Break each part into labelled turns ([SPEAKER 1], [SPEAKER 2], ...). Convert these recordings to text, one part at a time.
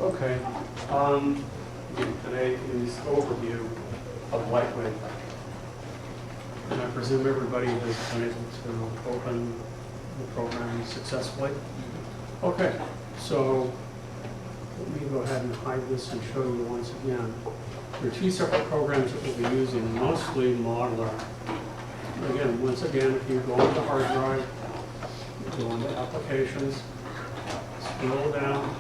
[SPEAKER 1] Okay. Today is overview of Lightwave. And I presume everybody has been able to open the program successfully. Okay, so let me go ahead and hide this and show you once again. There are two separate programs that we'll be using, mostly modeler. Again, once again, if you go on the hard drive, go into applications, scroll down,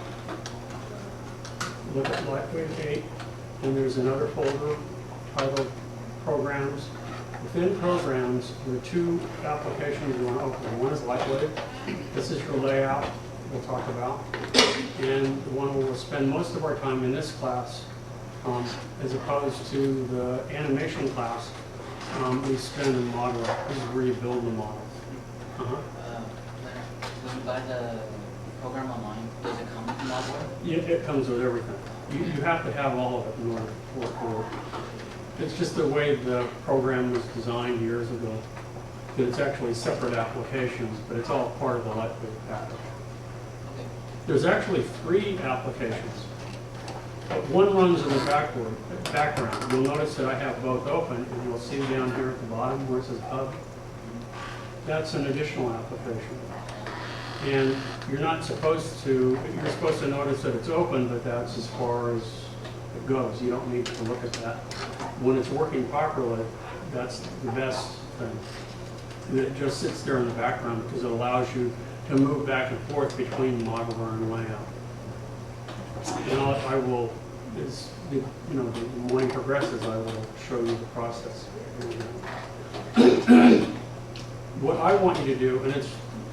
[SPEAKER 1] look at Lightwave 8, and there's another folder titled Programs. Within Programs, there are two applications you want to open. One is Lightwave. This is your layout we'll talk about. And the one we'll spend most of our time in this class, as opposed to the animation class, we spend in modeler. This is where you build the model.
[SPEAKER 2] When you buy the program online, does it come with the modeler?
[SPEAKER 1] Yeah, it comes with everything. You have to have all of it in order for it to work. It's just the way the program was designed years ago, that it's actually separate applications, but it's all part of the Lightwave package.
[SPEAKER 2] Okay.
[SPEAKER 1] There's actually 3 applications. But one runs in the background. You'll notice that I have both open, and you'll see down here at the bottom where it says Hub. That's an additional application. And you're not supposed to, you're supposed to notice that it's open, but that's as far as it goes. You don't need to look at that. When it's working properly, that's the best thing. That it just sits there in the background because it allows you to move back and forth between modeler and layout. And I will, as the morning progresses, I will show you the process. What I want you to do, and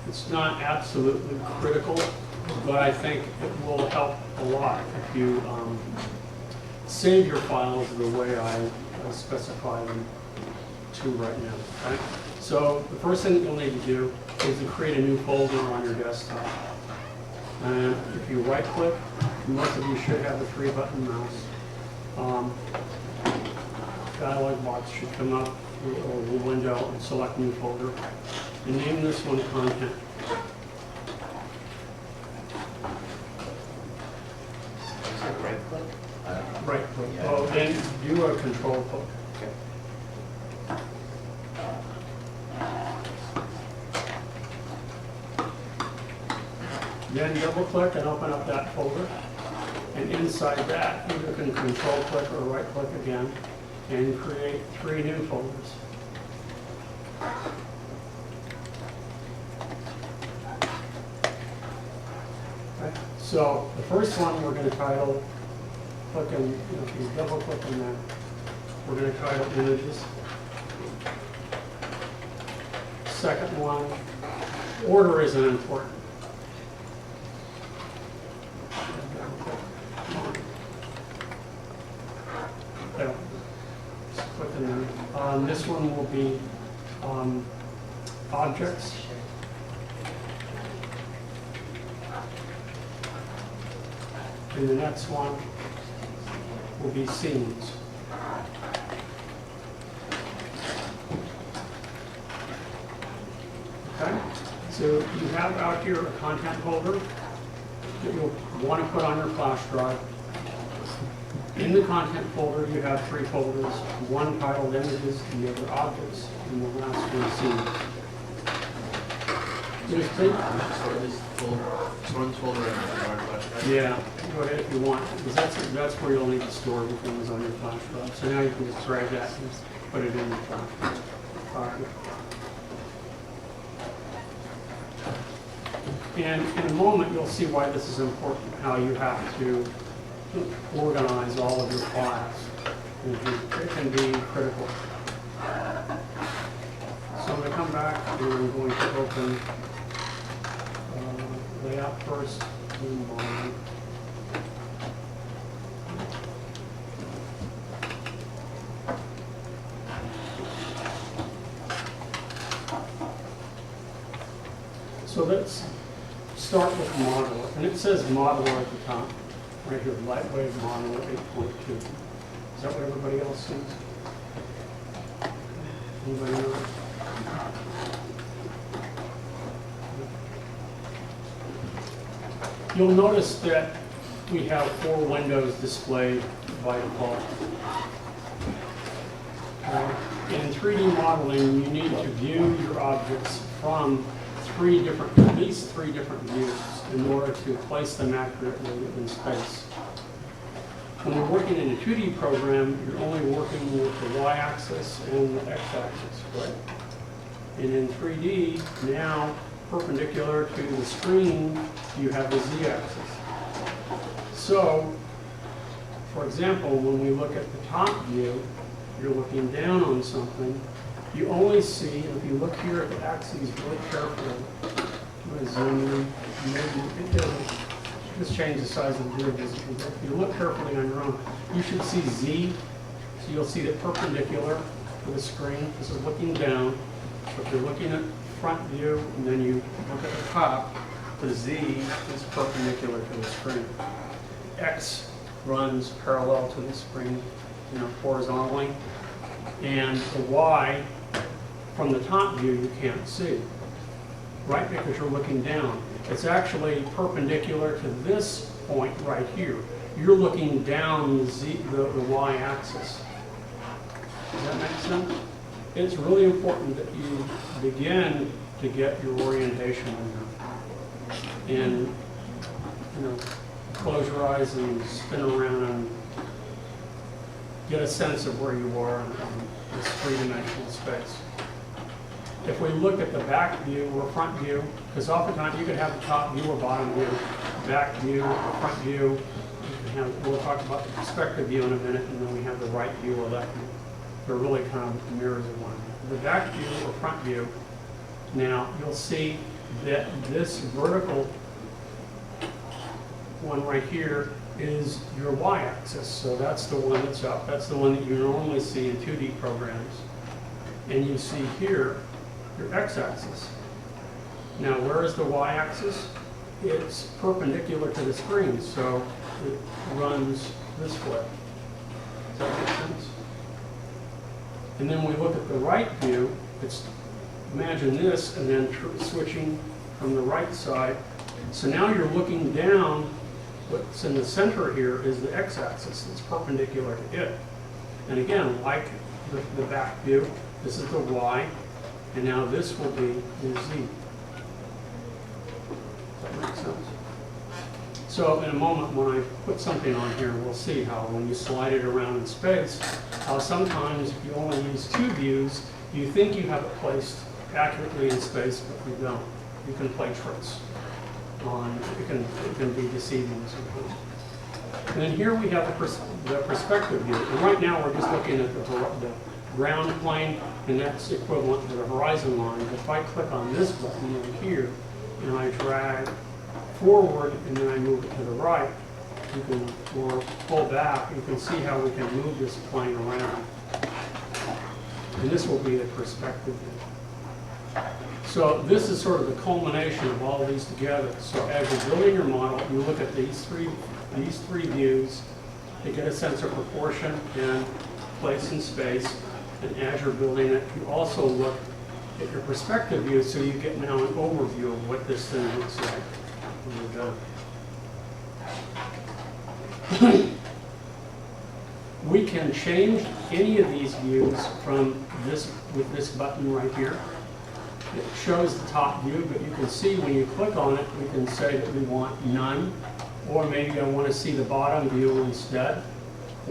[SPEAKER 1] it's not absolutely critical, but I think it will help a lot if you save your files the way I specify them to right now. Okay? So the first thing that you'll need to do is to create a new folder on your desktop. And if you right click, most of you should have a 3-button mouse. Dialog box should come up, or a window, and select new folder. And name this one Content.
[SPEAKER 3] Right click?
[SPEAKER 1] Right click. Oh, then do a control click.
[SPEAKER 3] Okay.
[SPEAKER 1] Then double click and open up that folder. And inside that, you can control click or right click again and create 3 new folders. Okay. So the first one we're going to title, if you double click on that, we're going to title Images. Second one, order isn't important. There. Just click in there. This one will be Objects. And the next one will be Scenes. Okay? So you have out here a content folder that you'll want to put on your flash drive. In the content folder, you have 3 folders, one titled Images, the other Objects, and the last one Scenes.
[SPEAKER 3] Store this folder in the flash drive?
[SPEAKER 1] Yeah, go ahead if you want, because that's where you'll need to store everything is on your flash drive. So now you can just drag that and just put it in the flash drive. And in a moment, you'll see why this is important, how you have to organize all of your files. It can be critical. So I'm going to come back and I'm going to open layout first, and modeling. So let's start with modeler. And it says modeler at the top, right here, Lightwave modeler 8.2. Is that what everybody else sees? Anybody know? You'll notice that we have 4 windows displayed by default. In 3D modeling, you need to view your objects from at least three different views in order to place them accurately in space. When we're working in a 2D program, you're only working with the y-axis and the x-axis, right? And in 3D, now, perpendicular to the screen, you have the z-axis. So, for example, when we look at the top view, you're looking down on something, you only see, if you look here at the axes really carefully, I'm going to zoom in, maybe it doesn't, just change the size of the grid. If you look carefully on your own, you should see Z, so you'll see it perpendicular to the screen. This is looking down. So if you're looking at front view and then you look at the top, the Z is perpendicular to the screen. X runs parallel to the screen, horizontally, and the Y from the top view you can't see, right? Because you're looking down. It's actually perpendicular to this point right here. You're looking down the Y-axis. Does that make sense? It's really important that you begin to get your orientation in there. And, close your eyes and spin around and get a sense of where you are in this three-dimensional space. If we look at the back view or front view, because oftentimes you could have the top view or bottom view, back view or front view. We'll talk about the perspective view in a minute, and then we have the right view or left view. They're really kind of mirrors of one. The back view or front view, now you'll see that this vertical one right here is your y-axis. So that's the one that's up. That's the one that you normally see in 2D programs. And you see here your x-axis. Now, where is the y-axis? It's perpendicular to the screen, so it runs this way. Does that make sense? And then we look at the right view. Imagine this, and then switching from the right side. So now you're looking down. What's in the center here is the x-axis that's perpendicular to it. And again, like the back view, this is the y, and now this will be the z. Does that make sense? So in a moment, when I put something on here, we'll see how when you slide it around in space, how sometimes if you only use 2 views, you think you have it placed accurately in space, but you don't. You can play tricks. It can be deceiving sometimes. And then here we have the perspective view. And right now we're just looking at the ground plane, and that's equivalent to the horizon line. If I click on this button over here, and I drag forward, and then I move it to the right, or pull back, you can see how we can move this plane around. And this will be the perspective view. So this is sort of the culmination of all these together. So as you're building your model, you look at these three views to get a sense of proportion and place in space. And as you're building it, you also look at your perspective view, so you get now an overview of what this thing looks like when you're done. We can change any of these views from this with this button right here. It shows the top view, but you can see when you click on it, we can say that we want none, or maybe I want to see the bottom view instead,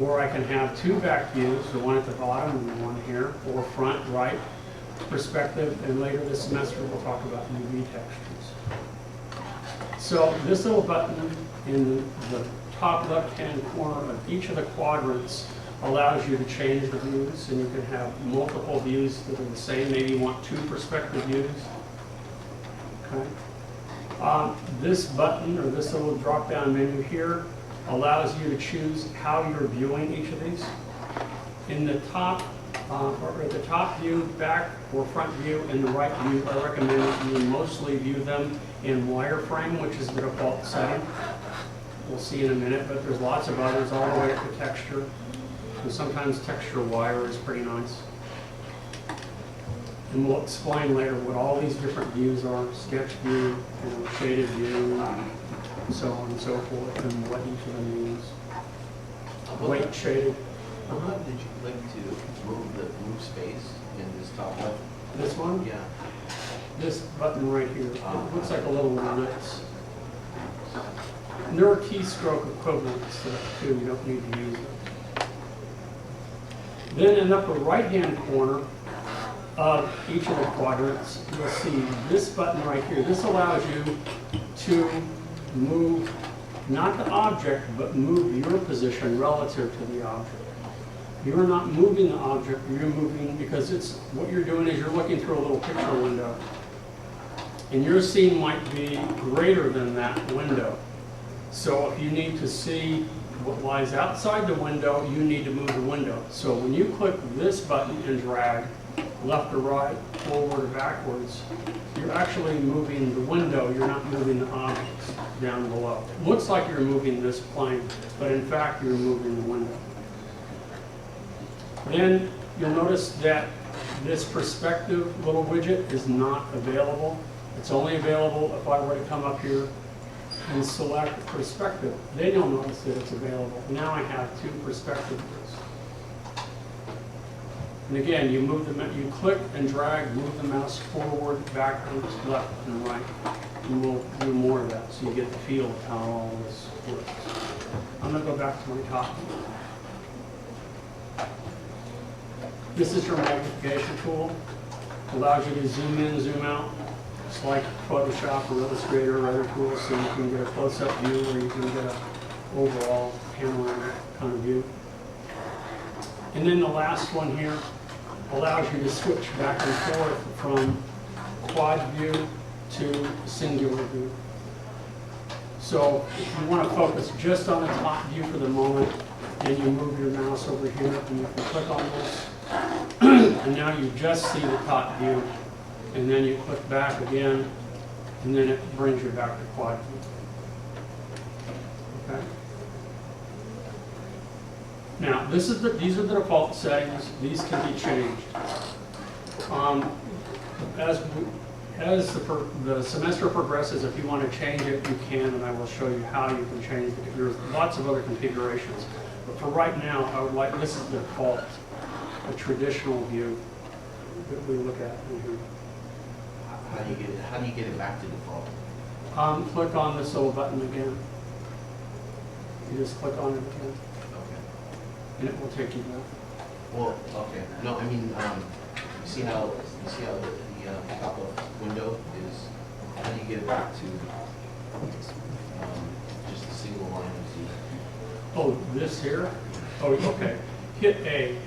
[SPEAKER 1] or I can have 2 back views, the one at the bottom and the one here, or front, right, perspective, and later this semester we'll talk about UV textures. So this little button in the top left-hand corner of each of the quadrants allows you to change the views, and you can have multiple views that are the same. Maybe you want 2 perspective views. Okay. This button, or this little drop-down menu here, allows you to choose how you're viewing each of these. In the top, or the top view, back or front view, and the right view, I recommend that you mostly view them in wireframe, which is the default setting. We'll see in a minute, but there's lots of others all the way up to texture. And sometimes texture wire is pretty nice. And we'll explain later what all these different views are: sketch view, shaded view, so on and so forth, and what each of them means.
[SPEAKER 3] What
[SPEAKER 1] Weight shaded.
[SPEAKER 3] How about did you like to move space in this top left?
[SPEAKER 1] This one,
[SPEAKER 3] Yeah.
[SPEAKER 1] this button right here, it looks like a little ellipse. And there are keystroke equivalents to that too, you don't need to use them. Then in the upper right-hand corner of each of the quadrants, you'll see this button right here. This allows you to move, not the object, but move your position relative to the object. You're not moving the object, you're moving, because it's, what you're doing is you're looking through a little picture window. And your scene might be greater than that window. So if you need to see what lies outside the window, you need to move the window. So when you click this button and drag left or right, forward or backwards, you're actually moving the window, you're not moving the objects down below. It looks like you're moving this plane, but in fact you're moving the window. Then you'll notice that this perspective little widget is not available. It's only available if I were to come up here and select perspective. Then you'll notice that it's available. Now I have two perspective views. And again, you click and drag, move the mouse forward, backwards, left, and right. And we'll do more of that so you get the feel of how all this works. I'm going to go back to my top. This is your magnification tool. Allows you to zoom in, zoom out. It's like Photoshop or Illustrator or other tools, so you can get a close-up view or you can get an overall panoramic kind of view. And then the last one here allows you to switch back and forth from quad view to singular view. So if you want to focus just on the top view for the moment, then you move your mouse over here and you can click on this. And now you just see the top view. And then you click back again, and then it brings you back to quad view. Okay. Now, these are the default settings. These can be changed. As the semester progresses, if you want to change it, you can, and I will show you how you can change it. There's lots of other configurations. But for right now, I would like, this is the default, a traditional view that we look at in here.
[SPEAKER 3] How do you get it back to default?
[SPEAKER 1] Click on this little button again. You just click on it again,
[SPEAKER 3] Okay.
[SPEAKER 1] and it will take you back.
[SPEAKER 3] Well, okay. No, I mean, you see how the top of window is. How do you get it back to just a single line of Z?
[SPEAKER 1] Oh, this here? Oh, okay. Hit A,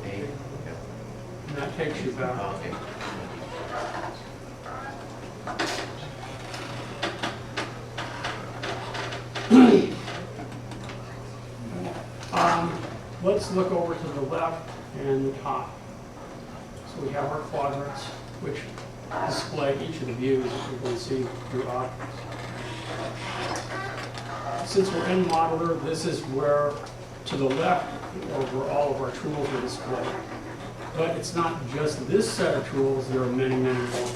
[SPEAKER 3] A. Okay.
[SPEAKER 1] and that takes you back.
[SPEAKER 3] Okay.
[SPEAKER 1] Let's look over to the left and the top. So we have our quadrants, which display each of the views that you can see through objects. Since we're in Modeler, this is where, to the left, where all of our tools are displayed. But it's not just this set of tools, there are many, many more.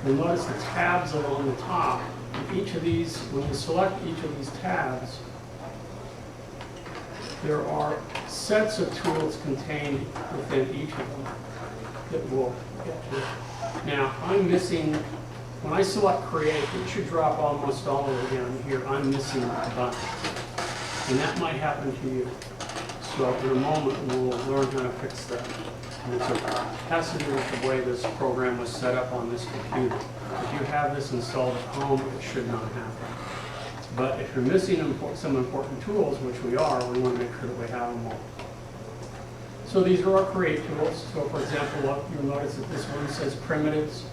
[SPEAKER 1] You'll notice the tabs along the top. Each of these, when you select each of these tabs, there are sets of tools contained within each of them that we'll get to. Now, I'm missing, when I select create, it should drop almost all of it down here. I'm missing a bunch. And that might happen to you. So in a moment, we'll learn how to fix that. And it has to do with the way this program was set up on this computer. If you have this installed at home, it should not happen. But if you're missing some important tools, which we are, we want to make sure that we have them all. So these are our create tools. So for example, you'll notice that this one says primitives.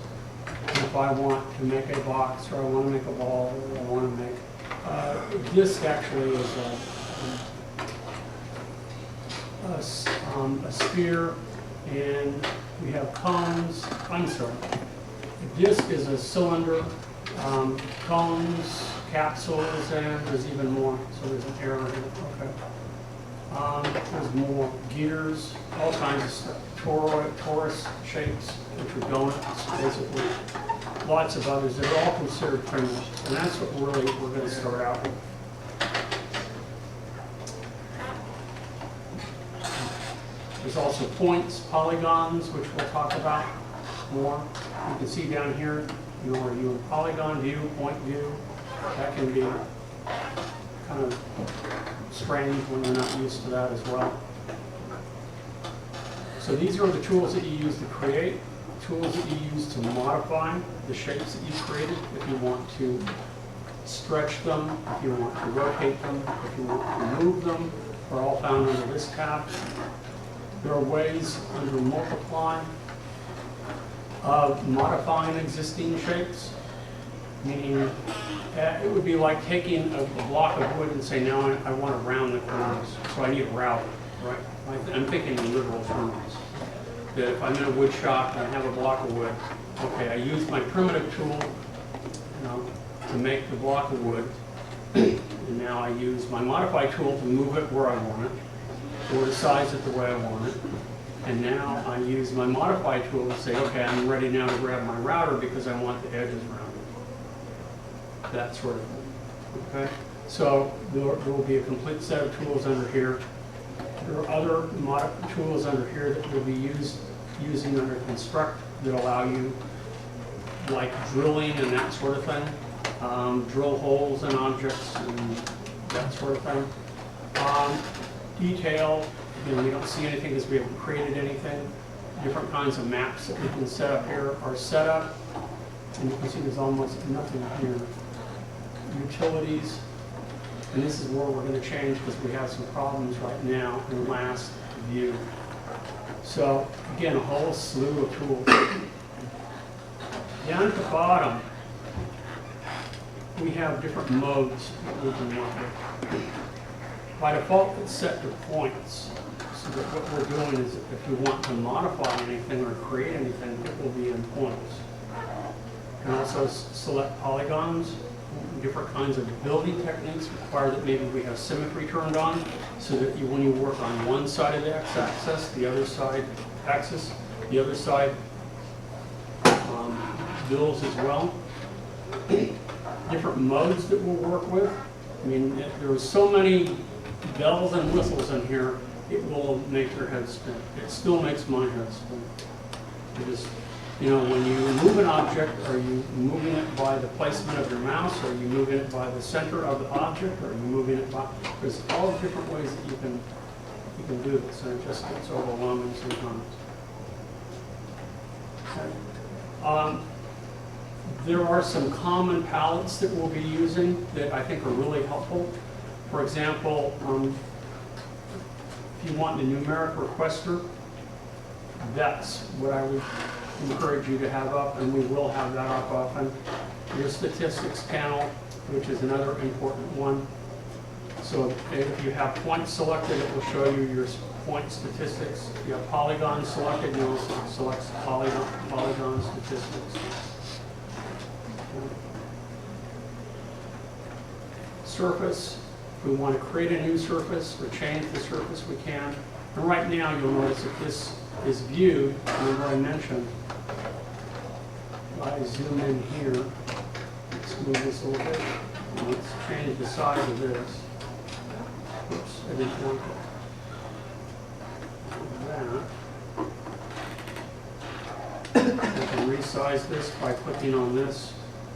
[SPEAKER 1] And if I want to make a box, or I want to make a ball, or I want to make, this actually is a sphere, and we have cones. I'm sorry. A disc is a cylinder, cones, capsules, and there's even more. So there's an arrow here. Okay. There's more gears, all kinds of stuff. Torus shapes, which are donuts, basically. lots of others that are all considered primitives, and that's what we're going to start out with. There's also points, polygons, which we'll talk about more. You can see down here, you know, are you in polygon view, point view? That can be kind of strange when you're not used to that as well. So these are the tools that you use to create, tools that you use to modify the shapes that you created. If you want to stretch them, if you want to rotate them, if you want to move them, are all found under this tab. There are ways under multiply of modifying existing shapes, meaning it would be like taking a block of wood and saying, now I want to round the corners, so I need a router, right? I'm thinking in literal terms. That if I'm in a wood shop and I have a block of wood, okay, I use my primitive tool, you know, to make the block of wood, and now I use my modify tool to move it where I want it, or to size it the way I want it. And now I use my modify tool to say, okay, I'm ready now to grab my router because I want the edges rounded. That sort of thing, okay? So there will be a complete set of tools under here. There are other tools under here that will be using under construct that allow you, like drilling and that sort of thing, drill holes in objects and that sort of thing. Detail, again, we don't see anything because we haven't created anything. Different kinds of maps that we can set up here are set up, and you can see there's almost nothing here. Utilities. And this is where we're going to change because we have some problems right now in the last view. So again, a whole slew of tools. Down at the bottom, we have different modes that we can work with. By default, it's set to points. So that what we're doing is if you want to modify anything or create anything, it will be in points. You can also select polygons. Different kinds of building techniques require that maybe we have symmetry turned on, so that when you work on one side of the x-axis, the other side builds as well. Different modes that we'll work with. I mean, there are so many bells and whistles in here, it will make your head spin. It still makes my head spin. It just, you know, when you move an object, are you moving it by the placement of your mouse? Are you moving it by the center of the object? Or are you moving it by, there's all different ways that you can do this, and it just gets overwhelming sometimes. Okay. There are some common palettes that we'll be using that I think are really helpful. For example, if you want the numeric requester, that's what I would encourage you to have up, and we will have that up often. Your statistics panel, which is another important one. So if you have points selected, it will show you your point statistics. If you have polygons selected, you'll select polygon statistics. Surface, if we want to create a new surface or change the surface, we can. And right now, you'll notice that this is viewed, remember I mentioned, I zoom in here, let's move this a little bit, and let's change the size of this. Oops, I didn't want that. I can resize this by clicking on this.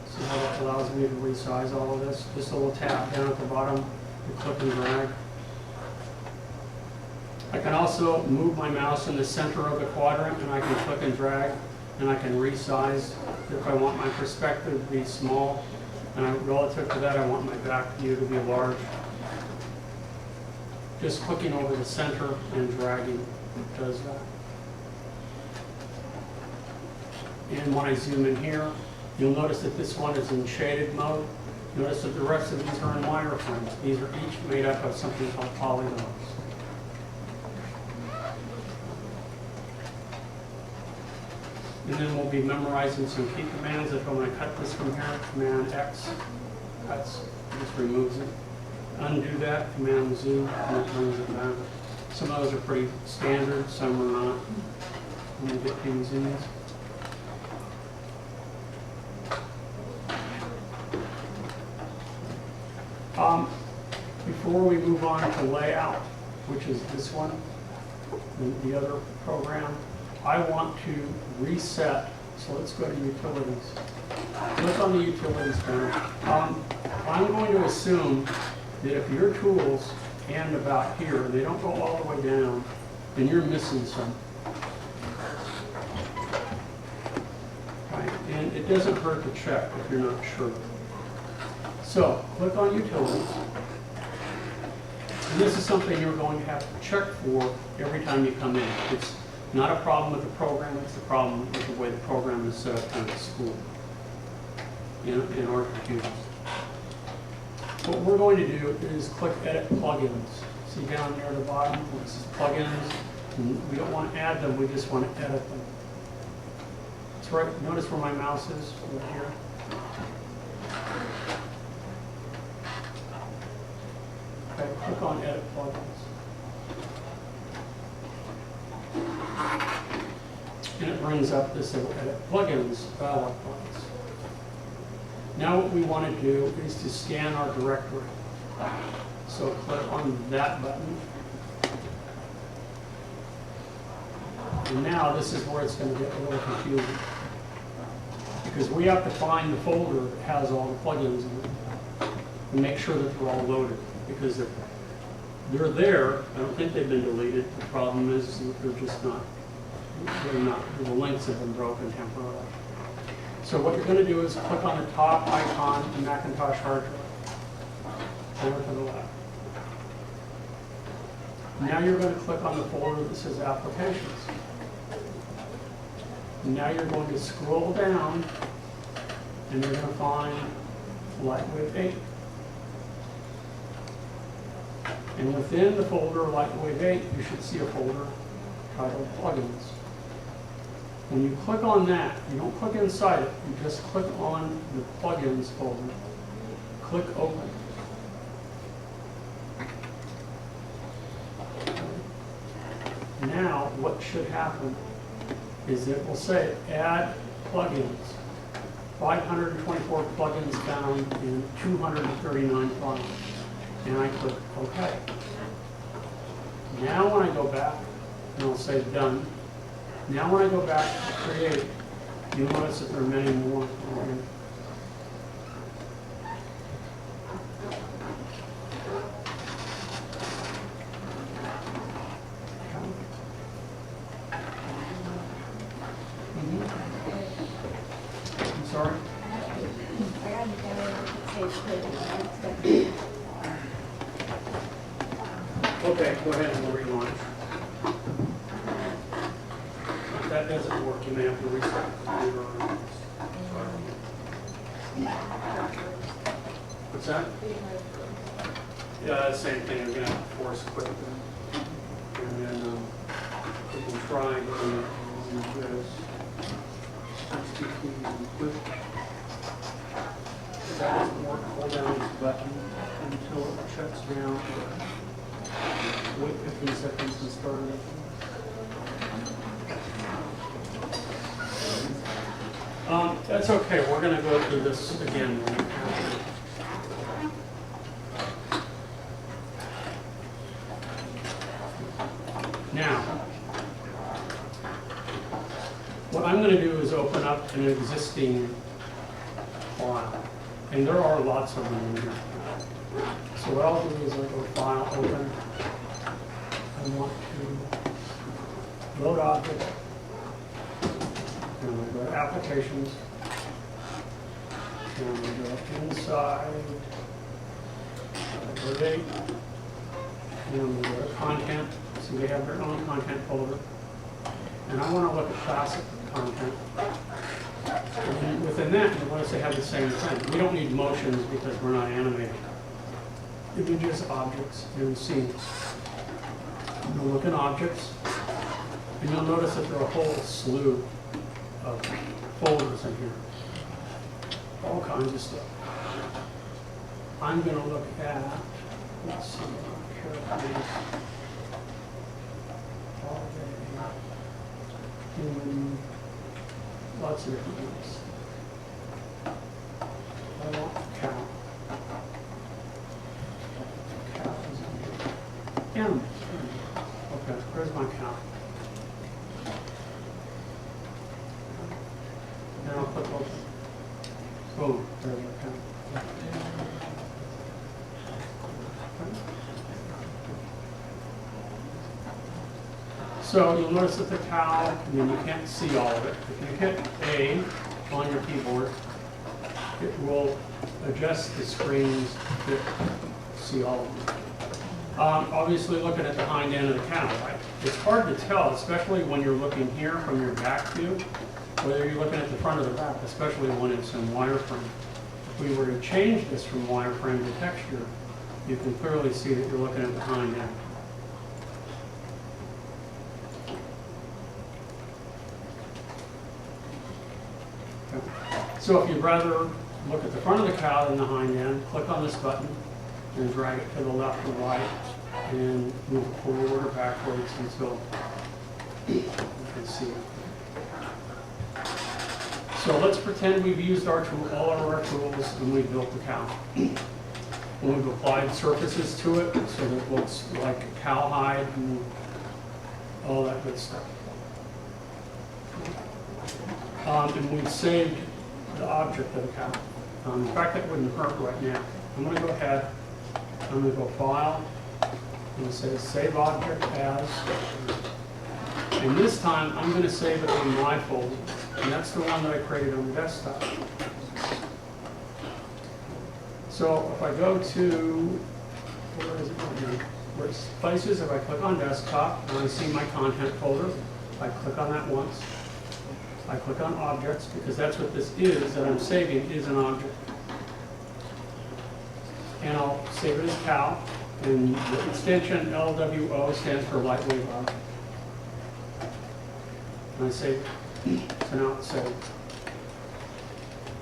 [SPEAKER 1] See how that allows me to resize all of this? Just a little tap down at the bottom, and click and drag. I can also move my mouse in the center of the quadrant, and I can click and drag, and I can resize if I want my perspective to be small, and relative to that I want my back view to be large. Just clicking over the center and dragging does that. And when I zoom in here, you'll notice that this one is in shaded mode. Notice that the rest of these are in wireframes. These are each made up of something called polygons. And then we'll be memorizing some key commands. If I want to cut this from here, Command X cuts, just removes it. Undo that, Command Z, and it brings it back. Some of those are pretty standard, some are not. Let me get these in. Before we move on to layout, which is this one, the other program, I want to reset. So let's go to utilities. Click on the utilities panel. I'm going to assume that if your tools end about here, they don't go all the way down, then you're missing some. Right? And it doesn't hurt to check if you're not sure. So click on utilities. And this is something you're going to have to check for every time you come in. It's not a problem with the program, it's a problem with the way the program is set up in the school, in our computers. What we're going to do is click Edit Plugins. See down near the bottom, this is Plugins. And we don't want to add them, we just want to edit them. That's right, notice where my mouse is, over here. Okay, click on Edit Plugins. And it brings up this Edit Plugins dialog box. Now what we want to do is to scan our directory. So click on that button. And now this is where it's going to get a little confusing. Because we have to find the folder that has all the plugins in it and make sure that they're all loaded. Because if they're there, I don't think they've been deleted. The problem is that they're just not, the links have been broken temporarily. So what you're going to do is click on the top icon, the Macintosh hard drive, over to the left. Now you're going to click on the folder that says Applications. Now you're going to scroll down, and you're going to find Lightwave 8. And within the folder Lightwave 8, you should see a folder titled Plugins. When you click on that, you don't click inside it, you just click on the Plugins folder. Click Open. Now, what should happen is it will say Add Plugins. 524 plugins found in 239 files. And I click OK. Now when I go back, and I'll say Done. Now when I go back to Create, you'll notice that there are many more over here. I'm sorry? Okay, go ahead and relaunch. If that doesn't work, you may have to reset the computer. What's that? Yeah, same thing. You're going to have to force quit. And then we can try and use this. Quit. If that doesn't work, hold down this button until it shuts down. Wait 15 seconds and start it up. That's okay. We're going to go through this again. Now, what I'm going to do is open up an existing file. And there are lots of them in here. So what I'll do is I'll go File, Open. I want to load object. And I'm going to go to Applications. And I'm going to go inside. Go to Date. And I'm going to go to Content. So they have their own content folder. And I want to look at classic content. And within that, you notice they have the same thing. We don't need motions because we're not animating. Images, objects, and scenes. You'll look at objects, and you'll notice that there are a whole slew of folders in here. All kinds of stuff. I'm going to look at, let's see, characters, holiday, human, lots of different ones. I want to count. M. Okay, where's my cow? Then I'll click open. Boom, there's my cow. So you'll notice that the cow, I mean, you can't see all of it. If you hit A on your keyboard, it will adjust the screens to see all of them. Obviously, looking at the hind end of the cow, right? It's hard to tell, especially when you're looking here from your back view, whether you're looking at the front or the back, especially when it's in wireframe. If we were to change this from wireframe to texture, you can clearly see that you're looking at the hind end. So if you'd rather look at the front of the cow than the hind end, click on this button and drag it to the left or right and move it forward or backwards until you can see it. So let's pretend we've used our tool, all of our tools, and we've built the cow. And we've applied surfaces to it so that it looks like a cowhide and all that good stuff. And we've saved the object of the cow. In fact, that wouldn't hurt right now. I'm going to go ahead, I'm going to go File, and say Save Object As. And this time, I'm going to save it in my folder. And that's the one that I created on the desktop. So if I go to, where is it right here? Where it's Places, if I click on Desktop, and I see my content folder, I click on that once. I click on Objects, because that's what this is that I'm saving, is an object. And I'll save it as cow, and the extension LWO stands for Lightwave object. And I save it. So now it's saved.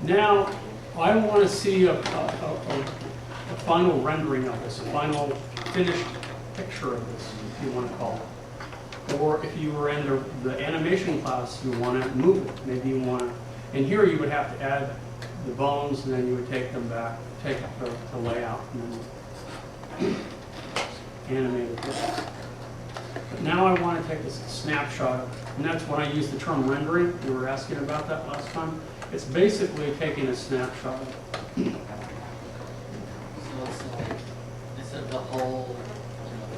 [SPEAKER 1] Now, I want to see a final rendering of this, a final finished picture of this, if you want to call it. Or if you were in the animation class, you want to move it. Maybe you want to, and here you would have to add the bones, and then you would take them back, take up the layout, and then animate it. But now I want to take a snapshot, and that's when I use the term rendering. You were asking about that last time. It's basically taking a snapshot.
[SPEAKER 2] So it's like, instead of the whole,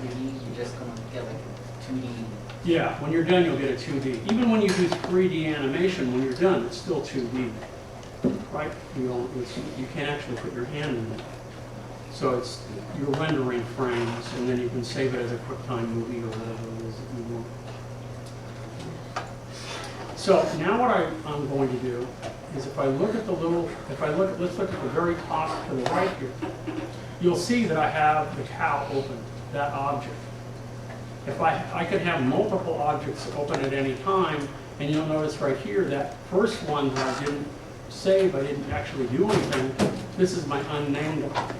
[SPEAKER 2] 3D, you're just going to get like 2D.
[SPEAKER 1] Yeah, when you're done, you'll get a 2D. Even when you do 3D animation, when you're done, it's still 2D, right? You can't actually put your hand in it. So it's you're rendering frames, and then you can save it as a QuickTime movie or whatever it is that you want. So now what I'm going to do is if I look at the little, let's look at the very top to the right here, you'll see that I have the cow open, that object. If I could have multiple objects open at any time, and you'll notice right here that first one that I didn't save, I didn't actually do anything, this is my unnamed object.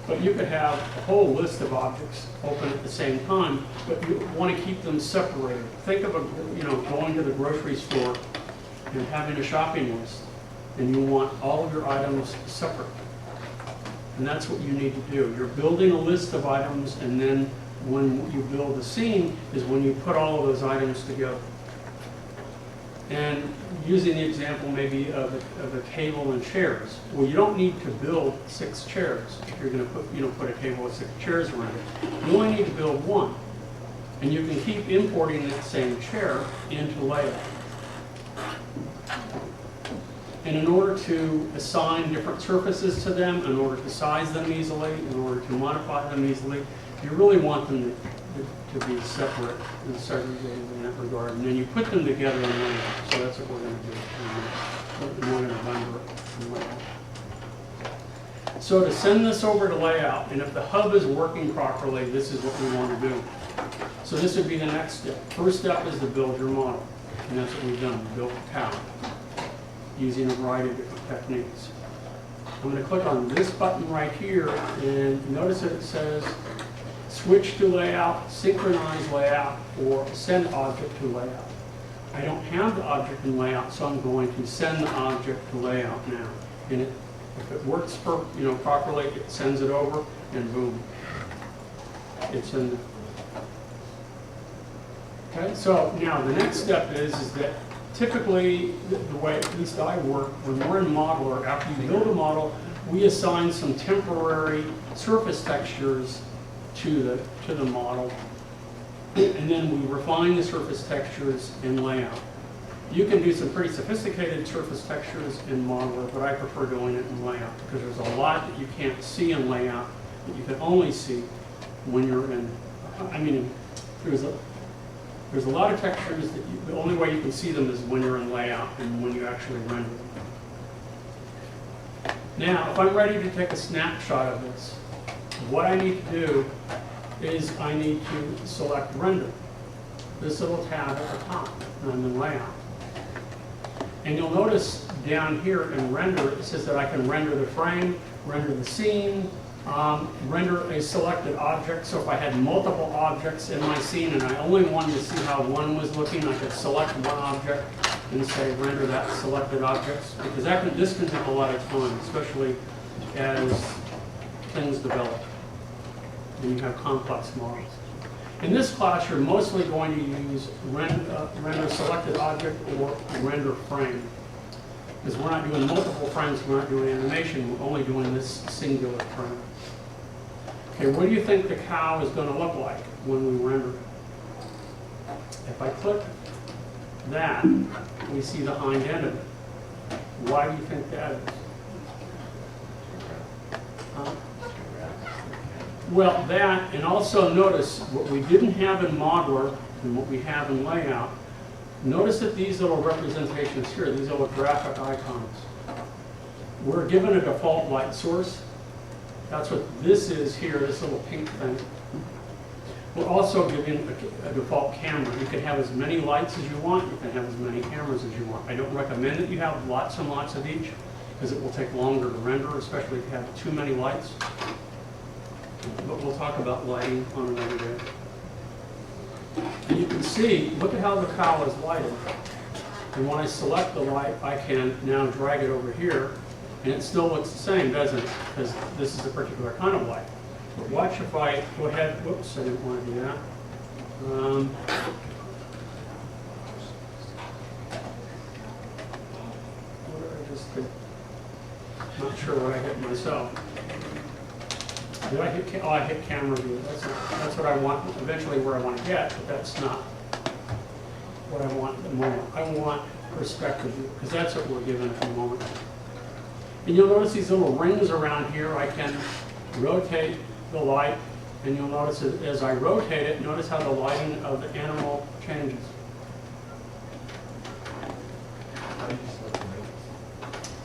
[SPEAKER 1] But you could have a whole list of objects open at the same time, but you want to keep them separated. Think of going to the grocery store and having a shopping list, and you want all of your items separate. And that's what you need to do. You're building a list of items, and then when you build a scene is when you put all of those items together. And using the example maybe of a table and chairs, well, you don't need to build 6 chairs if you're going to put a table with 6 chairs around it. You only need to build 1, and you can keep importing that same chair into layout. And in order to assign different surfaces to them, in order to size them easily, in order to modify them easily, you really want them to be separate and segregated in that regard. And then you put them together in layout. So that's what we're going to do. We're going to render it in layout. So to send this over to layout, and if the hub is working properly, this is what we want to do. So this would be the next step. First step is to build your model. And that's what we've done. We built a cow using a variety of different techniques. I'm going to click on this button right here, and notice that it says switch to layout, synchronize layout, or send object to layout. I don't have the object in layout, so I'm going to send the object to layout now. And if it works properly, it sends it over, and boom. it's in. Okay, so now the next step is that typically the way at least I work, when we're in Modeler, after you build a model, we assign some temporary surface textures to the model, and then we refine the surface textures in layout. You can do some pretty sophisticated surface textures in Modeler, but I prefer doing it in layout because there's a lot that you can't see in layout that you can only see when you're in. I mean, there's a lot of textures that the only way you can see them is when you're in layout and when you actually render them. Now, if I'm ready to take a snapshot of this, what I need to do is I need to select render. This little tab at the top, and I'm in layout. And you'll notice down here in render, it says that I can render the frame, render the scene, render a selected object. So if I had multiple objects in my scene and I only wanted to see how one was looking, I could select one object and say render that selected objects. Because this can take a lot of time, especially as things develop and you have complex models. In this class, you're mostly going to use render selected object or render frame. Because we're not doing multiple frames, we're not doing animation, we're only doing this singular frame. Okay, what do you think the cow is going to look like when we render it? If I click that, we see the hind end of it. Why do you think that is? Well, that, and also notice what we didn't have in Modeler and what we have in layout. Notice that these little representations here, these little graphic icons, we're given a default light source. That's what this is here, this little pink thing. We're also given a default camera. You can have as many lights as you want, you can have as many cameras as you want. I don't recommend that you have lots and lots of each, because it will take longer to render, especially if you have too many lights. But we'll talk about lighting on another day. And you can see, look at how the cow is lighted. And when I select the light, I can now drag it over here, and it still looks the same, doesn't it? Because this is a particular kind of light. But watch if I go ahead, whoops, I didn't want to do that. What did I just do? Not sure what I hit myself. Did I hit, I hit camera view. That's what I want, eventually where I want to get, but that's not what I want at the moment. I want perspective view, because that's what we're given at the moment. And you'll notice these little rings around here. I can rotate the light, and you'll notice that as I rotate it, notice how the lighting of the animal changes.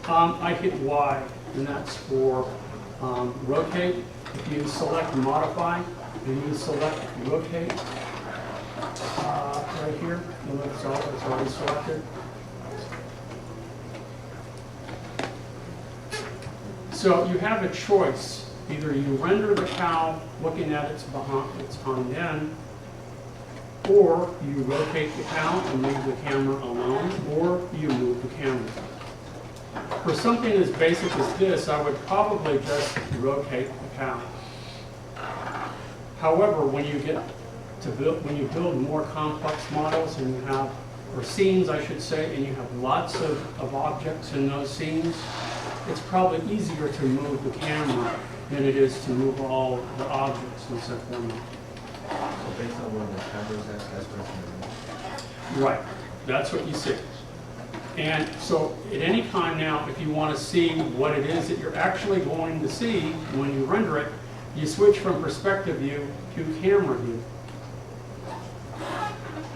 [SPEAKER 1] I hit Y, and that's for rotate. If you select modify, and you select rotate right here, you'll notice it's already selected. So you have a choice. Either you render the cow looking at its hind end, or you rotate the cow and leave the camera alone, or you move the camera. For something as basic as this, I would probably just rotate the cow. However, when you get to when you build more complex models and you have, or scenes I should say, and you have lots of objects in those scenes, it's probably easier to move the camera than it is to move all the objects and set them up.
[SPEAKER 3] So based on where the camera is, that's what it's going to be.
[SPEAKER 1] Right, that's what you see. And so at any time now, if you want to see what it is that you're actually going to see when you render it, you switch from perspective view to camera view.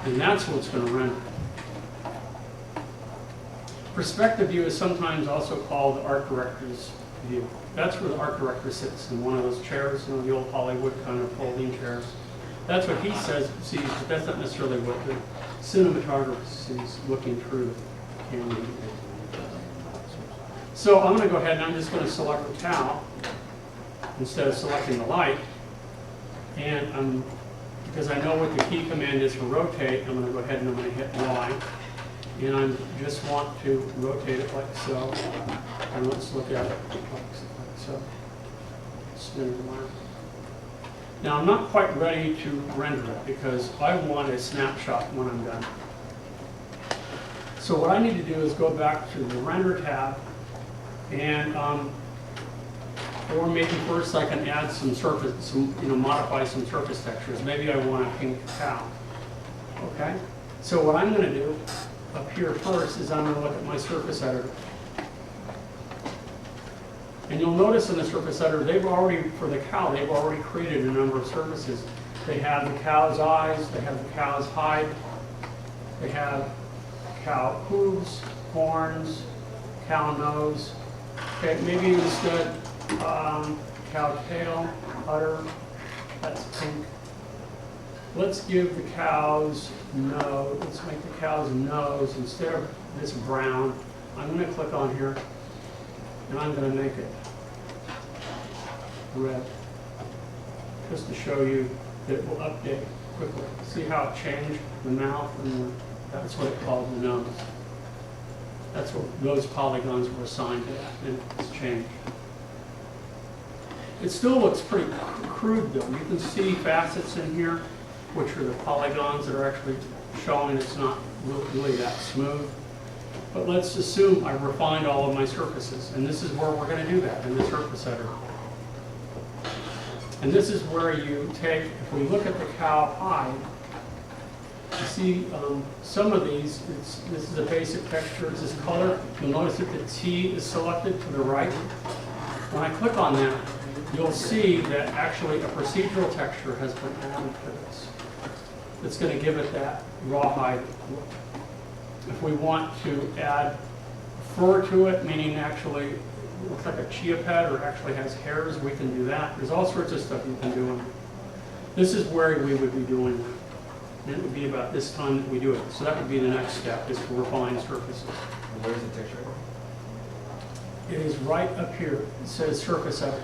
[SPEAKER 1] And that's what's going to render. Perspective view is sometimes also called the art director's view. That's where the art director sits in one of those chairs, you know, the old Hollywood kind of folding chairs. That's what he sees, but that's not necessarily what the cinematographer sees looking through the camera. So I'm going to go ahead and I'm just going to select the cow instead of selecting the light. And because I know what the key command is for rotate, I'm going to go ahead and I'm going to hit Y. And I just want to rotate it like so. And let's look at it like so. Spin it around. Now, I'm not quite ready to render it because I want a snapshot when I'm done. So what I need to do is go back to the Render tab, and or maybe first I can add some surface, modify some surface textures. Maybe I want a pink cow. Okay? So what I'm going to do up here first is I'm going to look at my surface editor. And you'll notice in the surface editor, for the cow, they've already created a number of surfaces. They have the cow's eyes, they have the cow's hide, they have cow hooves, horns, cow nose. Okay, maybe instead, cow tail, udder, that's pink. Let's give the cow's nose, let's make the cow's nose, instead of this brown, I'm going to click on here, and I'm going to make it red, just to show you that it will update quickly. See how it changed the mouth, and that's what it called the nose. That's what those polygons were assigned to that, and it's changed. It still looks pretty crude though. You can see facets in here, which are the polygons that are actually showing it's not really that smooth. But let's assume I've refined all of my surfaces, and this is where we're going to do that, in the surface editor. And this is where you take, if we look at the cow hide, you see some of these, this is a basic texture, it's this color. You'll notice that the T is selected to the right. When I click on that, you'll see that actually a procedural texture has been added to this. It's going to give it that rawhide look. If we want to add fur to it, meaning actually it looks like a chia pet or actually has hairs, we can do that. There's all sorts of stuff you can do. This is where we would be doing that. And it would be about this time that we do it. So that would be the next step, is to refine surfaces.
[SPEAKER 4] And where's the texture?
[SPEAKER 1] It is right up here. It says surface editor.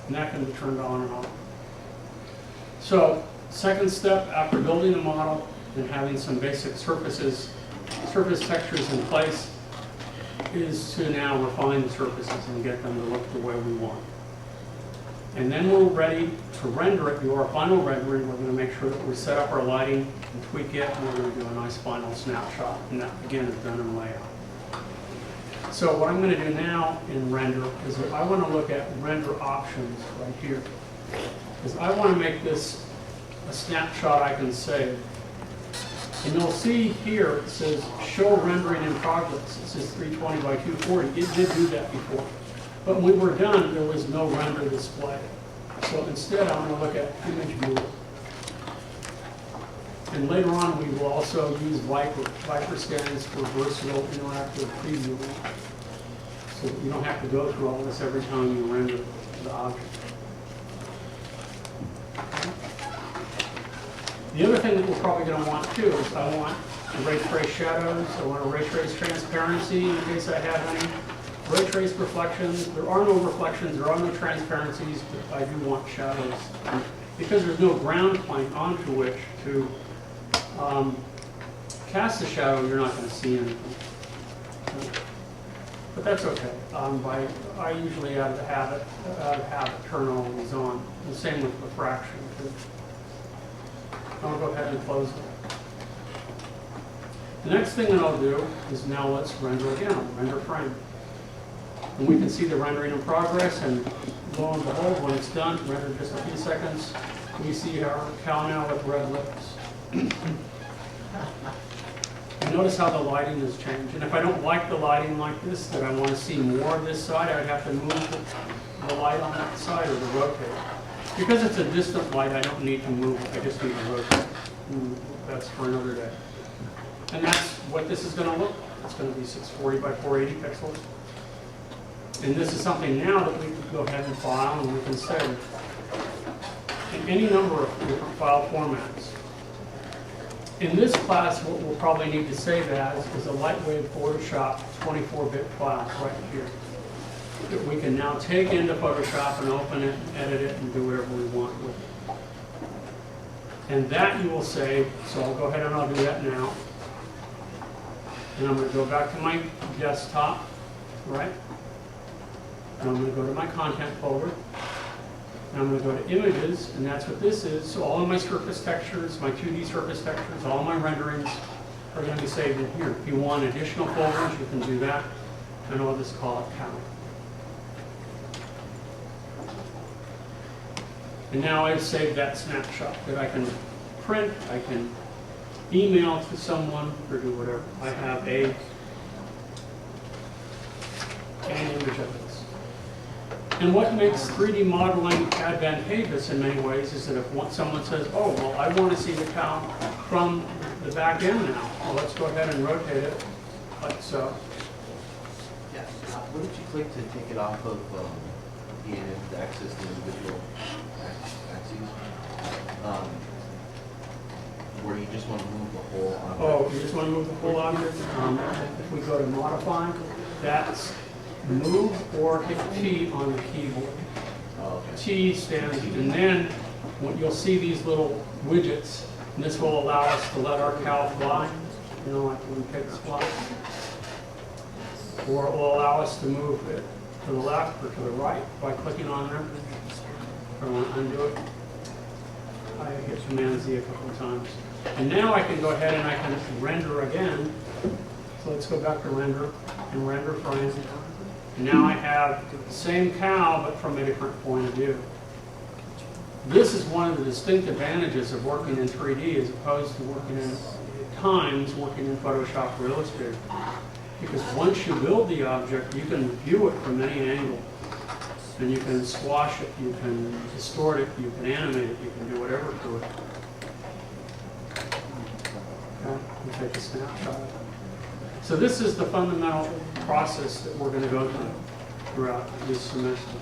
[SPEAKER 1] And that can be turned on and off. So, second step after building a model and having some basic surface textures in place is to now refine the surfaces and get them to look the way we want. And then we're ready to render it, do our final rendering. We're going to make sure that we set up our lighting and tweak it, and we're going to do a nice final snapshot. And that, again, is done in layout. So what I'm going to do now in render is that I want to look at render options right here. Because I want to make this a snapshot I can save. And you'll see here it says show rendering in progress. It says 320 by 240. It did do that before. But when we were done, there was no render display. So instead, I'm going to look at image viewer. And later on, we will also use Viper. Viper stands for Versatile Interactive Preview. So that you don't have to go through all this every time you render the object. The other thing that we're probably going to want too is I want to ray trace shadows. I want to ray trace transparency in case I have any. Ray trace reflections. There are no reflections, there are no transparencies, but I do want shadows. Because there's no ground plane onto which to cast the shadow, you're not going to see anything. But that's okay. I usually out of habit turn all these on. The same with refraction too. I'll go ahead and close it. The next thing that I'll do is now let's render again, render frame. And we can see the rendering in progress, and lo and behold, when it's done, render just a few seconds, we see our cow now with red lips. And notice how the lighting has changed. And if I don't like the lighting like this, that I want to see more of this side, I would have to move the light on that side or to rotate. Because it's a distant light, I don't need to move it. I just need to rotate. That's for another day. And that's what this is going to look like. It's going to be 640 by 480 pixels. And this is something now that we can go ahead and file and we can save in any number of different file formats. In this class, what we'll probably need to save as is a Lightwave Photoshop 24-bit file right here that we can now take into Photoshop and open it, edit it, and do whatever we want with it. And that you will save, so I'll go ahead and I'll do that now. And I'm going to go back to my desktop, right? And I'm going to go to my content folder. And I'm going to go to images, and that's what this is. So all of my surface textures, my 2D surface textures, all my renderings are going to be saved in here. If you want additional folders, you can do that. And I'll just call it cow. And now I've saved that snapshot that I can print, I can email to someone, or do whatever. I have an image of this. And what makes 3D modeling advantageous in many ways is that if someone says, oh, well, I want to see the cow from the back end now, well, let's go ahead and rotate it like so.
[SPEAKER 3] Yeah. What did you click to take it off of the access to individual axes? Where you just want to move the whole object?
[SPEAKER 1] Oh, you just want to move the whole object? If we go to modify, that's move or hit T on the keyboard.
[SPEAKER 3] Oh, okay.
[SPEAKER 1] T stands, and then you'll see these little widgets, and this will allow us to let our cow fly, you know, like when pigs fly. Or it will allow us to move it to the left or to the right by clicking on them. If I want to undo it, I hit Command Z a couple of times. And now I can go ahead and I can render again. So let's go back to render and render frame. And now I have the same cow, but from a different point of view. This is one of the distinct advantages of working in 3D as opposed to working in Photoshop or Illustrator. Because once you build the object, you can view it from any angle. And you can squash it, you can distort it, you can animate it, you can do whatever to it. Okay, and take a snapshot of it. So this is the fundamental process that we're going to go through throughout this semester.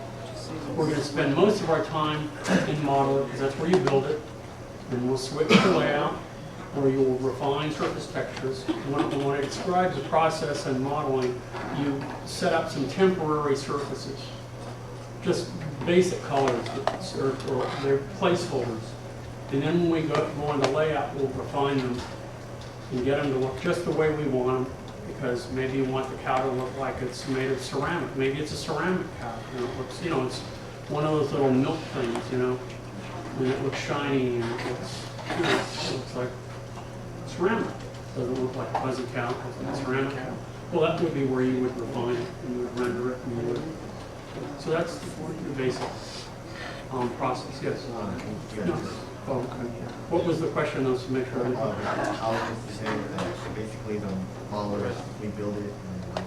[SPEAKER 1] We're going to spend most of our time in Modeler, because that's where you build it. And we'll switch to layout, where you will refine surface textures. When it describes the process in modeling, you set up some temporary surfaces. Just basic colors, or they're placeholders. And then when we go into layout, we'll refine them and get them to look just the way we want them, because maybe you want the cow to look like it's made of ceramic. Maybe it's a ceramic cow. You know, it looks, you know, it's one of those little milk things, you know, and it looks shiny and it looks, you know, it looks like ceramic. It doesn't look like a fuzzy cow, it looks like a ceramic cow. Well, that would be where you would refine it and you would render it and you would. So that's the basic process. Yes. No. Oh, okay. What was the question, though, to make sure?
[SPEAKER 4] I was just saying that basically the modeler, we build it and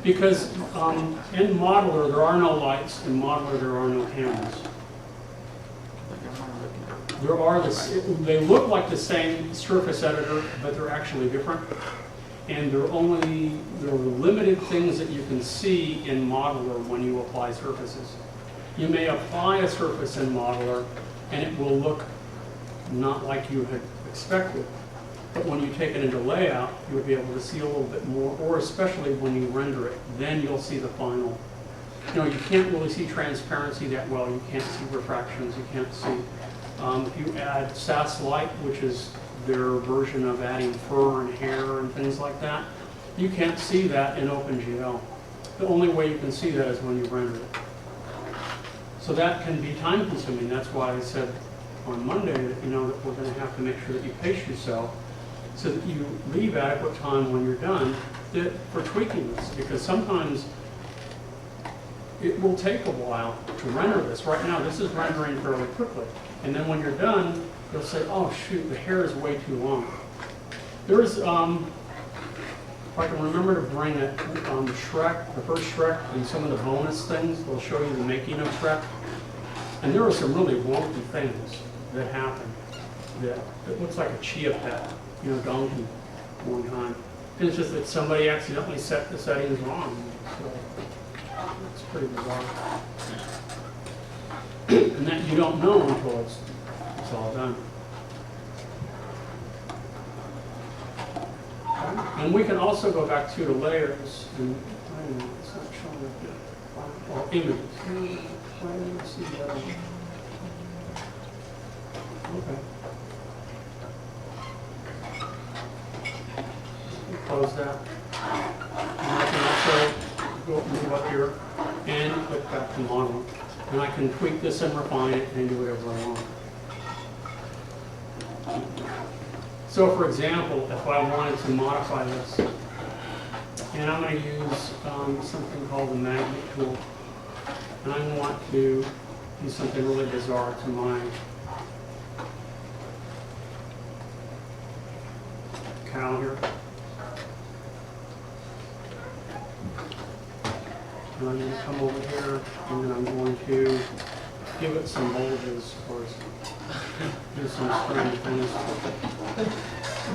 [SPEAKER 1] Because in Modeler there are no lights, in Modeler there are no cameras. There are they look like the same surface editor, but they're actually different. And there are limited things that you can see in Modeler when you apply surfaces. You may apply a surface in Modeler and it will look not like you had expected. But when you take it into layout, you'll be able to see a little bit more, or especially when you render it, then you'll see the final. You know, you can't really see transparency that well. You can't see refractions. You can't see. If you add SAS Light, which is their version of adding fur and hair and things like that, you can't see that in OpenGL. The only way you can see that is when you render it. So that can be time consuming. That's why I said on Monday that, you know, that we're going to have to make sure that you pace yourself so that you leave adequate time when you're done for tweaking this, because sometimes it will take a while to render this. Right now, this is rendering fairly quickly. And then when you're done, you'll say, oh shoot, the hair is way too long. There's, if I can remember to bring it, Shrek, the first Shrek, and some of the bonus things, they'll show you the making of Shrek. And there are some really wonky things that happen that it looks like a chia pet, you know, donkey, one time. And it's just that somebody accidentally set the settings wrong. So it's pretty bizarre. And that you don't know until it's all done. Okay. And we can also go back to the layers and I don't know, it's not showing up yet. Or images. Why didn't you see that? Okay. Close that. And I can also go move up here and click back to model. And I can tweak this and refine it and do whatever I want. So for example, if I wanted to modify this, and I'm going to use something called the magnet tool, and I want to do something really bizarre to my cow here. And I'm going to come over here, and then I'm going to give it some voltages, of course. Do some strange things.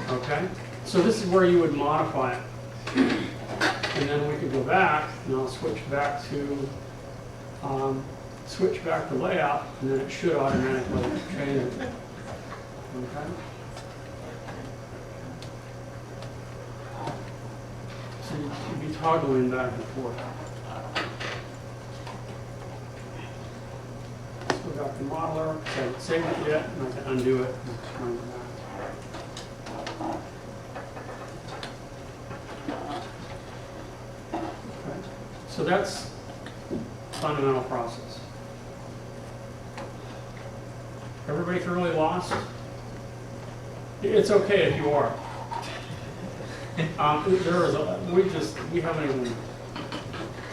[SPEAKER 1] Okay? So this is where you would modify it. And then we could go back, and I'll switch back to layout, and then it should automatically change it. Okay? So you'd be toggling back and forth. Let's go back to modeler. So I haven't saved it yet, and I can undo it and turn it back. Okay. So that's the fundamental process. Everybody thoroughly lost? It's okay if you are. We haven't even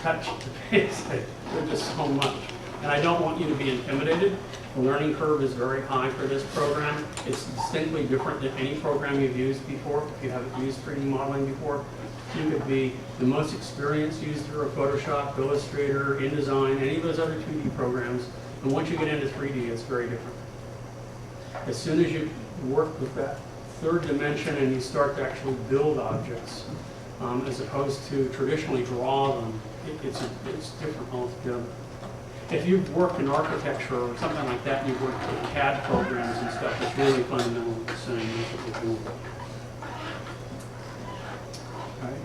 [SPEAKER 1] touched the basics. There's just so much. And I don't want you to be intimidated. The learning curve is very high for this program. It's distinctly different than any program you've used before. If you haven't used 3D modeling before, you could be the most experienced user of Photoshop, Illustrator, InDesign, any of those other 2D programs. And once you get into 3D, it's very different. As soon as you work with that third dimension and you start to actually build objects, as opposed to traditionally draw them, it's different altogether. If you've worked in architecture or something like that, you've worked with CAD programs and stuff, it's really fundamentally the same as what you're doing. Okay.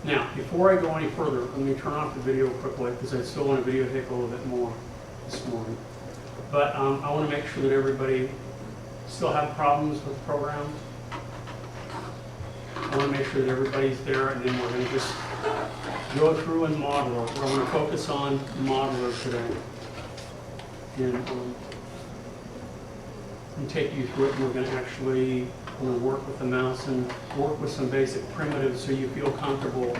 [SPEAKER 1] Now, before I go any further, let me turn off the video quickly because I still want to videotape a little bit more this morning. But I want to make sure that everybody still have problems with the program. I want to make sure that everybody's there, and then we're going to just go through and model it. We're going to focus on modeler today. And take you through it, and we're going to actually work with the mouse and work with some basic primitives so you feel comfortable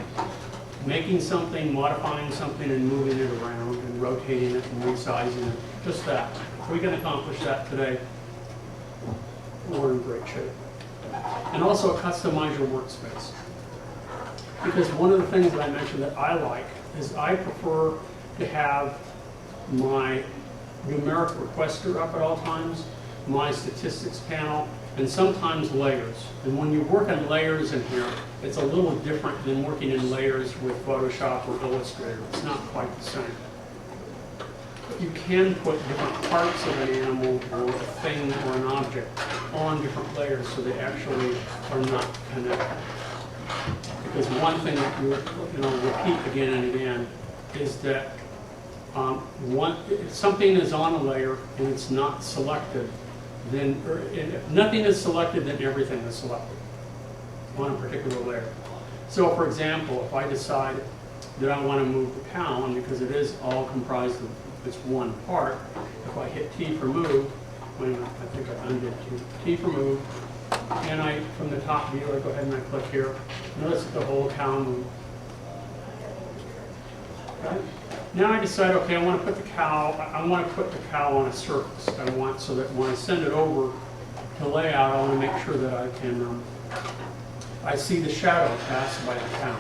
[SPEAKER 1] making something, modifying something, and moving it around and rotating it and resizing it. Just that. If we can accomplish that today, we're in great shape. And also customize your workspace. Because one of the things that I mentioned that I like is I prefer to have my numeric requester up at all times, my statistics panel, and sometimes layers. And when you work on layers in here, it's a little different than working in layers with Photoshop or Illustrator. It's not quite the same. But you can put different parts of an animal or a thing or an object on different layers so they actually are not connected. Because one thing that you repeat again and again is that if something is on a layer and it's not selected, then if nothing is selected, then everything is selected on a particular layer. So for example, if I decide that I want to move the cow, and because it is all comprised of this one part, if I hit T for move, wait a minute, I think I undid T for move, and I, from the top view, I go ahead and I click here. Notice that the whole cow moved. Okay? Now I decide, okay, I want to put the cow on a surface. I want so that when I send it over to layout, I want to make sure that I can, I see the shadow cast by the cow.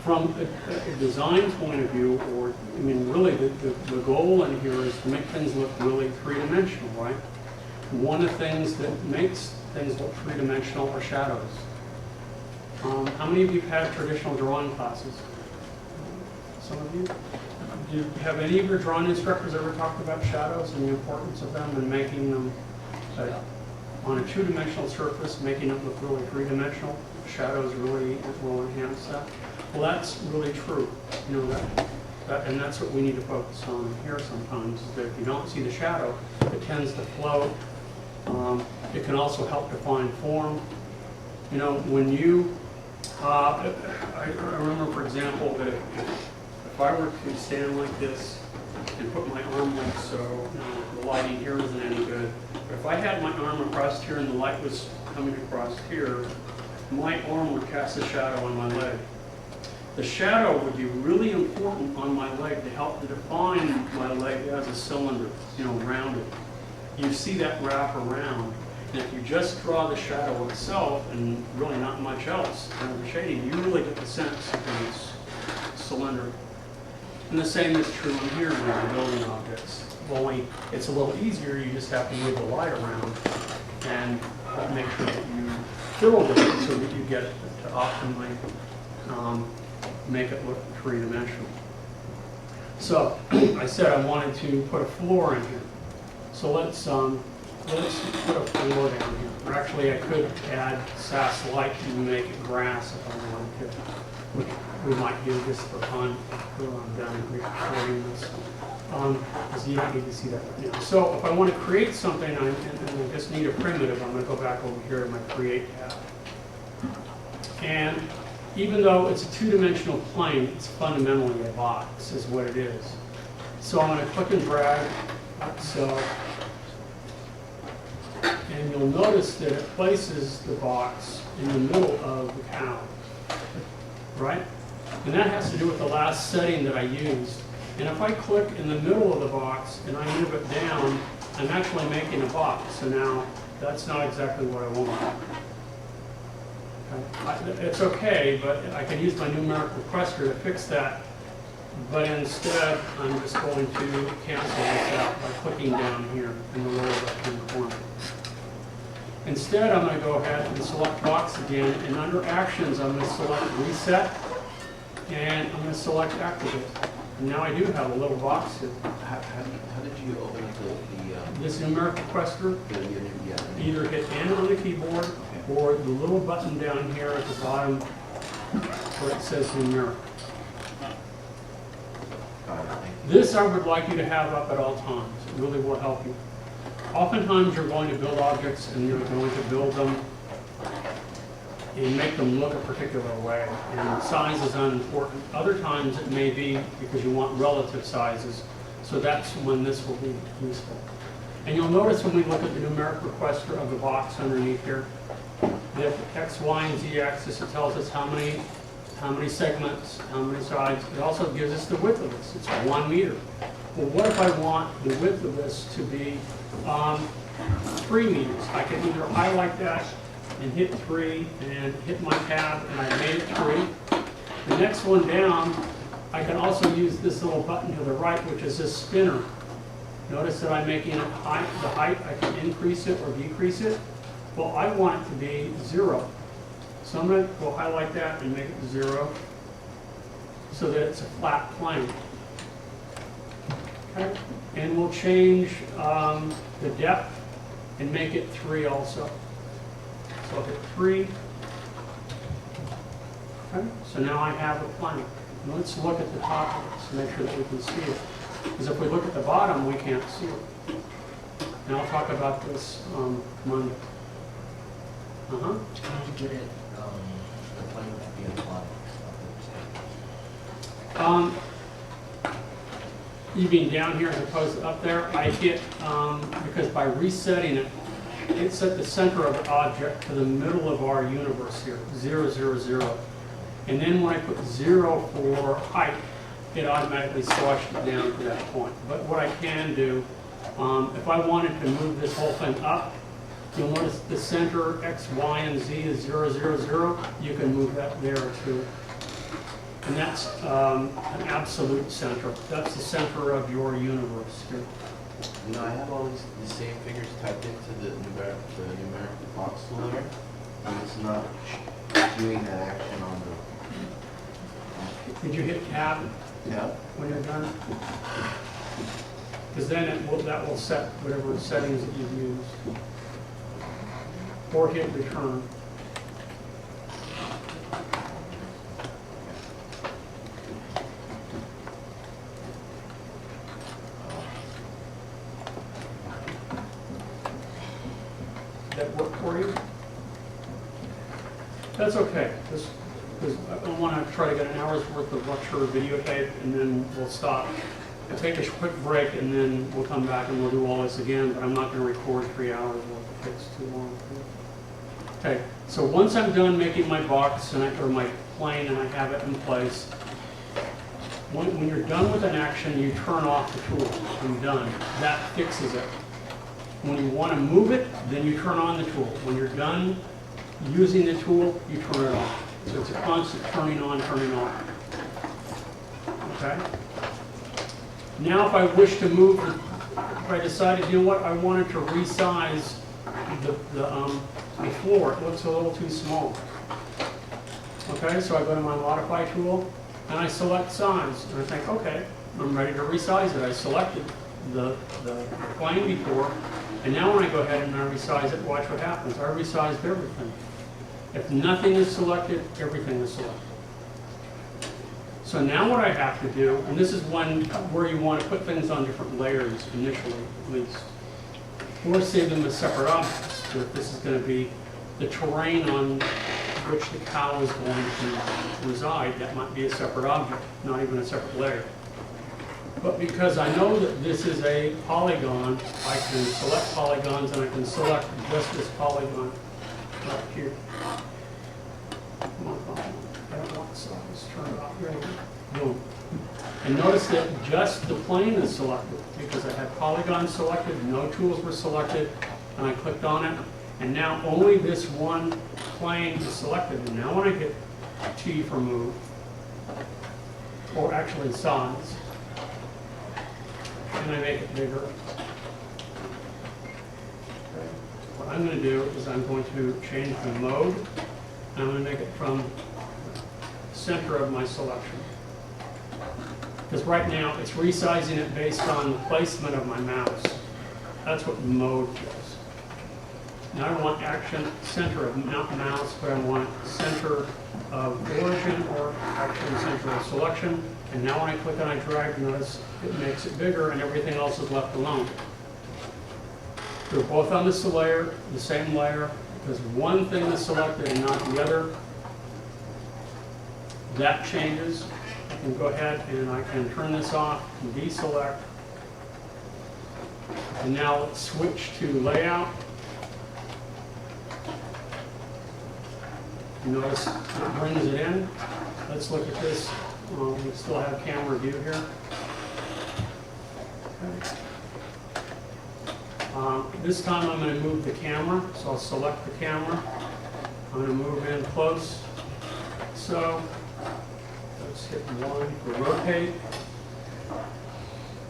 [SPEAKER 1] From a design point of view, or I mean, really the goal in here is to make things look really three-dimensional, right? One of the things that makes things look three-dimensional are shadows. How many of you have had traditional drawing classes? Some of you? Do you have any of your drawing instructors ever talked about shadows and the importance of them and making them on a two-dimensional surface, making it look really three-dimensional? Shadows really will enhance that. Well, that's really true. You know that, and that's what we need to focus on here sometimes. Is that if you don't see the shadow, it tends to float It can also help define form. You know, when you, I remember, for example, that if I were to stand like this and put my arm like so, you know, the lighting here isn't any good. But if I had my arm across here and the light was coming across here, my arm would cast a shadow on my leg. The shadow would be really important on my leg to help to define my leg as a cylinder, you know, rounded. You see that wrap around. And if you just draw the shadow itself and really not much else, the shading, you really get the sense that it's cylindrical. And the same is true in here when you're building objects. Only it's a little easier, you just have to move the light around and make sure that you fill it so that you get it to optimally make it look three-dimensional. So I said I wanted to put a floor in here. So let's put a floor down here. Or actually, I could add SAS light and make it grass if I wanted to, which we might do just for fun. I'm done recording this. Because you don't need to see that right now. So if I want to create something and I just need a primitive, I'm going to go back over here to my Create tab. And even though it's a two-dimensional plane, it's fundamentally a box, is what it is. So I'm going to click and drag like so. And you'll notice that it places the box in the middle of the cow, right? And that has to do with the last setting that I used. And if I click in the middle of the box and I move it down, I'm actually making a box. So now that's not exactly what I want. Okay. It's okay, but I can use my numeric requester to fix that. But instead, I'm just going to cancel this out by clicking down here in the lower left-hand corner. Instead, I'm going to go ahead and select box again, and under actions, I'm going to select reset, and I'm going to select activate. And now I do have a little box here.
[SPEAKER 3] How did you open the
[SPEAKER 1] This numeric requester, either hit N on the keyboard, or the little button down here at the bottom where it says numeric. This I would like you to have up at all times. It really will help you. Oftentimes you're going to build objects and you're going to build them and make them look a particular way. And size is unimportant. Other times it may be because you want relative sizes. So that's when this will be useful. And you'll notice when we look at the numeric requester of the box underneath here, that X, Y, and Z axis, it tells us how many segments, how many sides. It also gives us the width of this. It's 1 meter. Well, what if I want the width of this to be 3 meters? I can either highlight that and hit 3 and hit my tab, and I made it 3. The next one down, I can also use this little button to the right, which is this spinner. Notice that I'm making it height. The height, I can increase it or decrease it. Well, I want it to be 0. So I'm going to go highlight that and make it 0 so that it's a flat plane. Okay. And we'll change the depth and make it 3 also. So I'll hit 3. Okay. So now I have a plane. And let's look at the top of it to make sure that we can see it. Because if we look at the bottom, we can't see it. And I'll talk about this Monday.
[SPEAKER 4] How did you get it, the plane to be on the bottom?
[SPEAKER 1] You being down here as opposed to up there, I hit, because by resetting it, it's at the center of the object to the middle of our universe here, 0, 0, 0. And then when I put 0 for height, it automatically squashed it down to that point. But what I can do, if I wanted to move this whole thing up, you'll notice the center X, Y, and Z is 0, 0, 0. You can move that there too. And that's an absolute center. That's the center of your universe here.
[SPEAKER 3] You know, I have all the same figures typed into the numeric box tool there, and it's not doing that action on the.
[SPEAKER 1] Did you hit tab
[SPEAKER 3] Yeah.
[SPEAKER 1] when you're done? Because then that will set whatever settings that you've used. Or hit return. That's okay. Because I want to try to get an hour's worth of lecture videotape, and then we'll stop. We'll take a quick break, and then we'll come back and we'll do all this again, but I'm not going to record 3 hours worth. It takes too long. Okay, so once I'm done making my box, or my plane, and I have it in place, when you're done with an action, you turn off the tool. When you're done, that fixes it. When you want to move it, then you turn on the tool. When you're done using the tool, you turn it off. So it's a constant turning on, turning off. Okay? Now if I wish to move, if I decided, you know what, I wanted to resize the floor, it looks a little too small. Okay, so I go to my modify tool, and I select size, and I think, okay, I'm ready to resize it. I selected the plane before, and now when I go ahead and I resize it, watch what happens. I resized everything. If nothing is selected, everything is selected. So now what I have to do, and this is where you want to put things on different layers initially, at least, or save them as separate objects. So if this is going to be the terrain on which the cow is going to reside, that might be a separate object, not even a separate layer. But because I know that this is a polygon, I can select polygons, and I can select just this polygon right here. I don't want size, turn it off, ready, boom. And notice that just the plane is selected, because I had polygons selected, no tools were selected, and I clicked on it, and now only this one plane is selected. And now when I hit T for move, or actually size, and I make it bigger, okay, what I'm going to do is I'm going to change the mode, and I'm going to make it from the center of my selection. Because right now it's resizing it based on the placement of my mouse. That's what mode does. Now I want action center of mouse, but I want center of origin, or actually center of selection. And now when I click on it, drag, notice it makes it bigger, and everything else is left alone. They're both on this layer, the same layer, because one thing is selected and not the other. That changes. I can go ahead and I can turn this off and deselect. And now let's switch to layout. Notice it brings it in. Let's look at this. We still have camera view here. Okay. This time I'm going to move the camera, so I'll select the camera. I'm going to move in close. So let's hit 1 for rotate.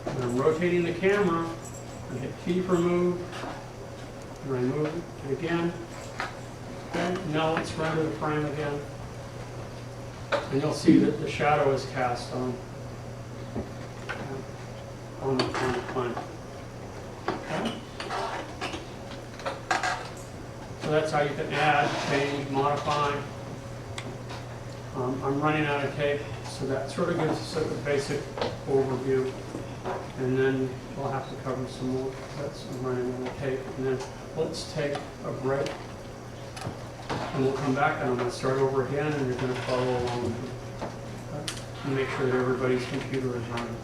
[SPEAKER 1] And I'm rotating the camera. I hit T for move. And I move it again. Okay, now let's render the frame again. And you'll see that the shadow is cast on the plane. Okay. So that's how you can add, change, modify. I'm running out of tape, so that sort of gives us a basic overview. And then we'll have to cover some more. I'm running out of tape. And then let's take a break. And we'll come back, and I'm going to start over again, and you're going to follow along with me. Okay? And make sure that everybody's computer is running.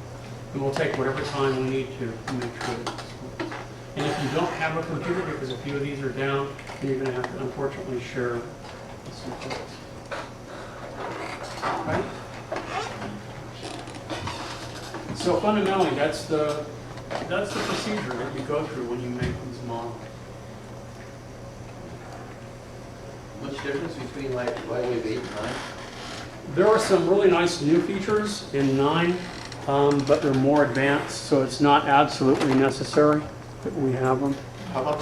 [SPEAKER 1] And we'll take whatever time we need to make sure that this works. And if you don't have a computer, because a few of these are down, then you're going to have to unfortunately share with some folks. Okay? So fundamentally, that's the procedure that you go through when you make these models.
[SPEAKER 3] Much difference between Lightwave 8 and 9?
[SPEAKER 1] There are some really nice new features in 9, but they're more advanced, so it's not absolutely necessary that we have them.
[SPEAKER 3] How about